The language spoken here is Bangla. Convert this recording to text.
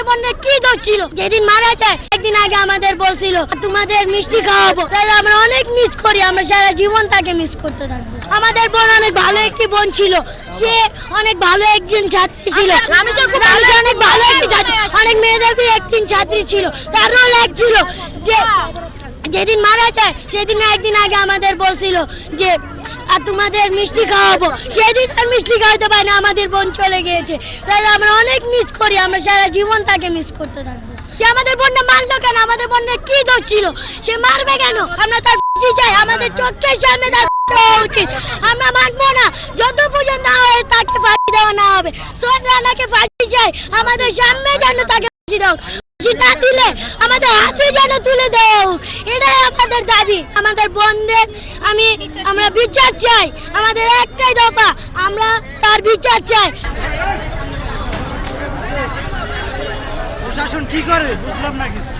বোনের কি দোষ ছিল? যেদিন মারা যায় একদিন আগে আমাদের বলছিল তোমাদের মিষ্টি খাওয়াবো, তাই আমরা অনেক মিস করি, আমরা সারা জীবন তাকে মিস করতে থাকবো। আমাদের বোন অনেক ভালো একটি বোন ছিল, সে অনেক ভালো একজন ছাত্রী ছিল, অনেক ভালো একটি ছাত্রী, অনেক মেধাবী একদিন ছাত্রী ছিল। তার রোল এক ছিল যে যেদিন মারা যায় সেদিন একদিন আগে আমাদের বলছিল যে আর তোমাদের মিষ্টি খাওয়াবো, সেদিন আর মিষ্টি খাওয়াতে পারে না, আমাদের বোন চলে গিয়েছে, তাই আমরা অনেক মিস করি, আমরা সারা জীবন তাকে মিস করতে থাকবো। যে আমাদের বোনটা মারলো কেন? আমাদের বোনের কি দোষ ছিল? সে মারবে কেন? আমরা তার ফাঁসি চাই, আমাদের চোখের সামনে তার উচিত, আমরা মানবো না যত পর্যন্ত না হয় তাকে ফাঁসি দেওয়া না হবে। সোহেল রানাকে ফাঁসি চাই, আমাদের সামনে যেন তাকে ফাঁসি দাও, না দিলে আমাদের হাতে যেন তুলে দাও, এটাই আমাদের দাবি। আমাদের বোনদের আমরা বিচার চাই, আমাদের একটাই দফা, আমরা তার বিচার চাই। প্রশাসন কি করে বুঝলাম না কিছু।